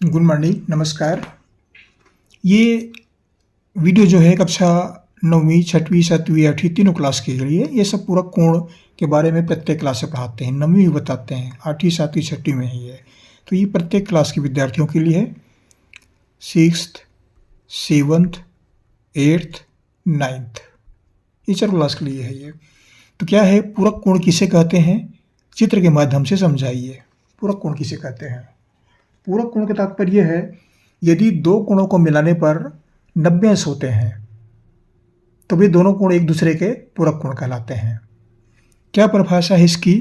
Good morning, नमस्कार। ये video जो है कक्षा 9वीं, 6वीं, 7वीं, 8वीं तीनों क्लास के लिए ये सब पूरक कोण के बारे में प्रत्येक क्लास में पढ़ाते हैं। 9वीं भी बताते हैं, 8वीं, 7वीं, 6वीं में ही है। तो ये प्रत्येक क्लास के विद्यार्थियों के लिए है। 6th, 7th, 8th, 9th, ये 4 क्लास के लिए है ये। तो क्या है, पूरक कोण किसे कहते हैं, चित्र के माध्यम से समझाइए। पूरक कोण किसे कहते हैं? पूरक कोण का तात्पर्य है यदि दो कोणों को मिलाने पर 90 अंश होते हैं तो वे दोनों कोण एक दूसरे के पूरक कोण कहलाते हैं। क्या परिभाषा है इसकी?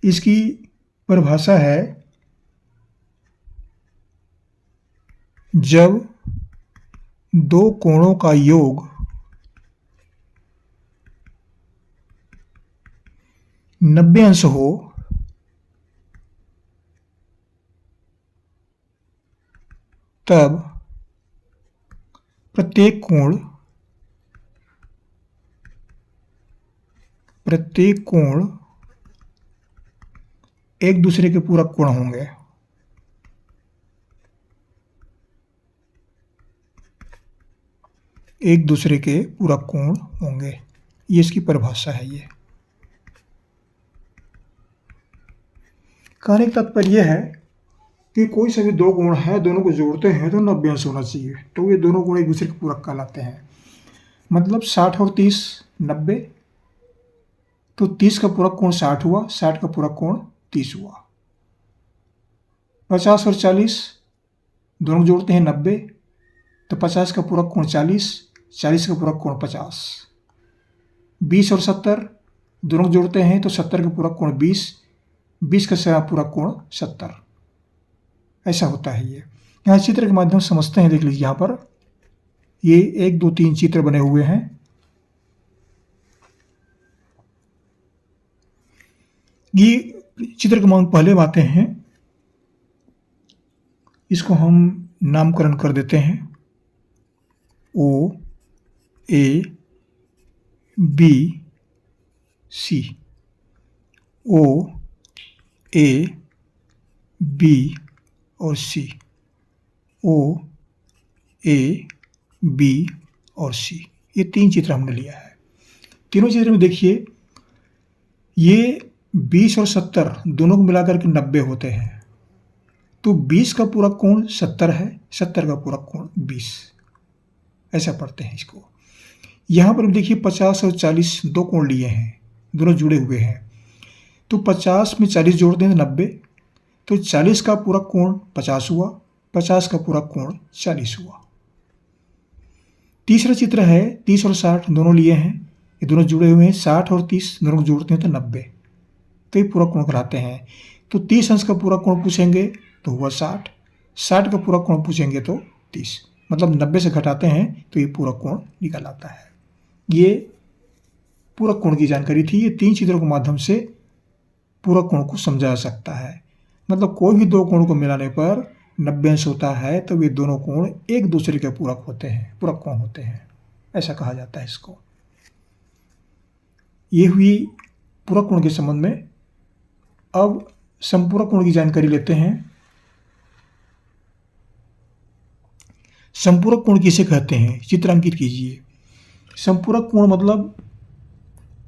इसकी परिभाषा है जब दो कोणों का योग 90 अंश हो तब प्रत्येक कोण एक दूसरे के पूरक कोण होंगे। एक दूसरे के पूरक कोण होंगे, ये इसकी परिभाषा है। ये कहने का तात्पर्य है कि कोई सा भी दो कोण है, दोनों को जोड़ते हैं तो 90 अंश होना चाहिए, तो ये दोनों कोण एक दूसरे के पूरक कहलाते हैं। मतलब 60 और 30 90, तो 30 का पूरक कोण 60 हुआ, 60 का पूरक कोण 30 हुआ। 50 और 40 दोनों जोड़ते हैं 90, तो 50 का पूरक कोण 40, 40 का पूरक कोण 50। 20 और 70 दोनों जोड़ते हैं तो 70 का पूरक कोण 20, 20 का पूरक कोण 70। ऐसा होता है। ये यहाँ चित्र के माध्यम से समझते हैं। देख लीजिए, यहाँ पर ये 1 2 3 चित्र बने हुए हैं। ये चित्र के माध्यम पहले आते हैं, इसको हम नामकरण कर देते हैं O A B C। O A B और C, O A B और C, ये 3 चित्र हमने लिया है। तीनों चित्र में देखिए, ये 20 और 70 दोनों को मिलाकर के 90 होते हैं, तो 20 का पूरक कोण 70 है, 70 का पूरक कोण 20। ऐसा पढ़ते हैं इसको। यहाँ पर देखिए 50 और 40 दो कोण लिए हैं, दोनों जुड़े हुए हैं, तो 50 में 40 जोड़ दें 90, तो 40 का पूरक कोण 50 हुआ, 50 का पूरक कोण 40 हुआ। तीसरा चित्र है 30 और 60 दोनों लिए हैं, ये दोनों जुड़े हुए हैं, 60 और 30 दोनों जोड़ते हैं तो 90, तो ये पूरक कोण कहलाते हैं। तो 30 अंश का पूरक कोण पूछेंगे तो हुआ 60, 60 का पूरक कोण पूछेंगे तो 30, मतलब 90 से घटाते हैं तो ये पूरक कोण निकल आता है। ये पूरक कोण की जानकारी थी। ये 3 चित्रों के माध्यम से पूरक कोण को समझा जा सकता है। मतलब कोई भी दो कोण को मिलाने पर 90 अंश होता है तो वे दोनों कोण एक दूसरे के पूरक होते हैं, पूरक कोण होते हैं, ऐसा कहा जाता है इसको। ये हुई पूरक कोण के संबंध में। अब संपूरक कोण की जानकारी लेते हैं। संपूरक कोण किसे कहते हैं, चित्रांकित कीजिए। संपूरक कोण मतलब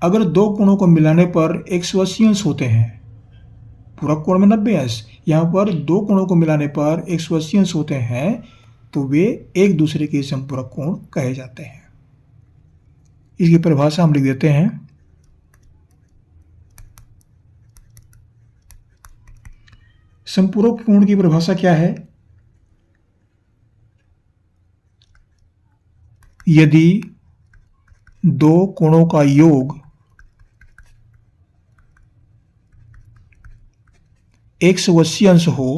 अगर दो कोणों को मिलाने पर 180 अंश होते हैं, पूरक कोण में 90 अंश, यहाँ पर दो कोणों को मिलाने पर 180 अंश होते हैं, तो वे एक दूसरे के संपूरक कोण कहे जाते हैं। इसकी परिभाषा हम लिख देते हैं। संपूरक कोण की परिभाषा क्या है? यदि दो कोणों का योग 180 अंश हो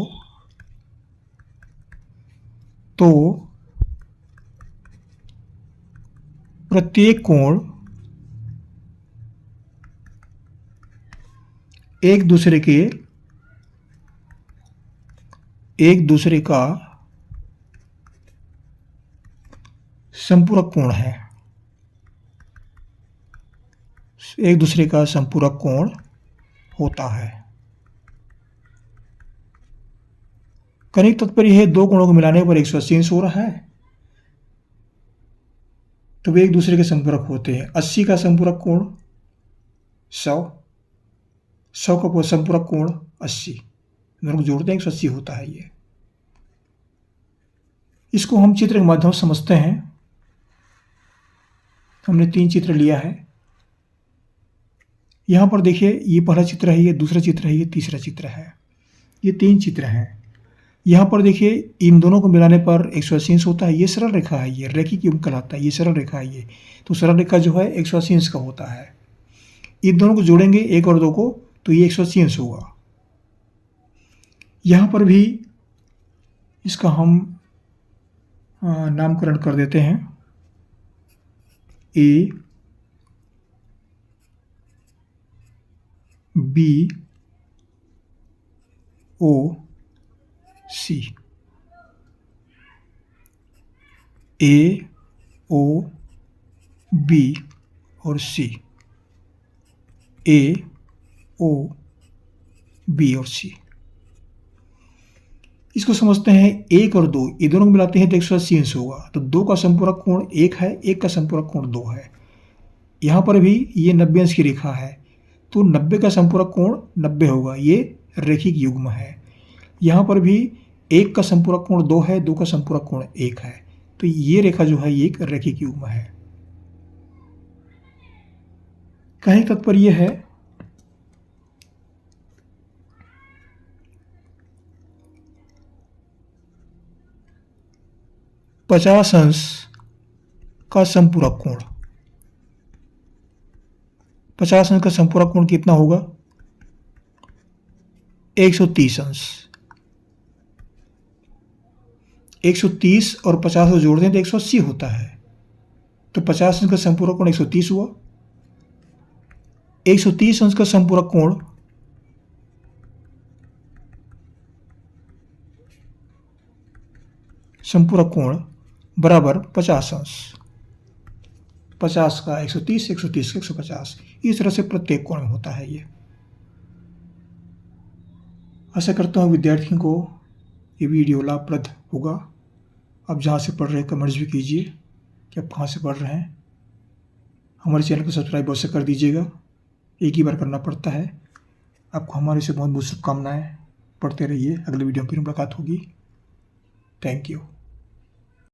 तो प्रत्येक कोण एक दूसरे का संपूरक कोण है। एक दूसरे का संपूरक कोण होता है। कहने का तात्पर्य है दो कोणों को मिलाने पर 180 अंश हो रहा है, तो वे एक दूसरे के संपूरक होते हैं। 80 का संपूरक कोण 100, 100 का संपूरक कोण 80, दोनों को जोड़ते हैं 180 होता है ये। इसको हम चित्र के माध्यम से समझते हैं। हमने 3 चित्र लिया है। यहाँ पर देखिए, ये पहला चित्र है, ये दूसरा चित्र है, ये तीसरा चित्र है। ये 3 चित्र हैं। यहाँ पर देखिए, इन दोनों को मिलाने पर 180 अंश होता है। ये सरल रेखा है, ये रैखिक युग्म कहलाता है। ये सरल रेखा है ये, तो सरल रेखा जो है 180 अंश का होता है। इन दोनों को जोड़ेंगे 1 और 2 को, तो ये 180 अंश होगा। यहाँ पर भी इसका हम नामकरण कर देते हैं A B O C. A O B और सी, ए ओ बी और सी। इसको समझते हैं 1 और 2, ये दोनों को मिलाते हैं तो 180 अंश होगा। तो 2 का संपूरक कोण 1 है, 1 का संपूरक कोण 2 है। यहाँ पर भी ये 90 अंश की रेखा है, तो 90 का संपूरक कोण 90 होगा। ये रैखिक युग्म है। यहाँ पर भी 1 का संपूरक कोण 2 है, 2 का संपूरक कोण 1 है, तो ये रेखा जो है ये एक रैखिक युग्म है। कहने का तात्पर्य है पचास अंश का संपूरक कोण, 50 अंश का संपूरक कोण कितना होगा? 130 अंश। 130 और 50 को जोड़ दें तो 180 होता है। तो 50 अंश का संपूरक कोण 130 हुआ। 130 अंश का संपूरक कोण बराबर 50 अंश। 50 का 130, 130 का 150, इस तरह से प्रत्येक कोण में होता है ये। आशा करता हूँ विद्यार्थियों को ये वीडियो लाभप्रद होगा। आप जहाँ से पढ़ रहे हैं कमेंट्स भी कीजिए कि आप कहाँ से पढ़ रहे हैं। हमारे चैनल को सब्सक्राइब अवश्य कर दीजिएगा, एक ही बार करना पड़ता है। आपको हमारे से बहुत बहुत शुभकामनाएं। पढ़ते रहिए, अगले वीडियो में फिर मुलाकात होगी। Thank you.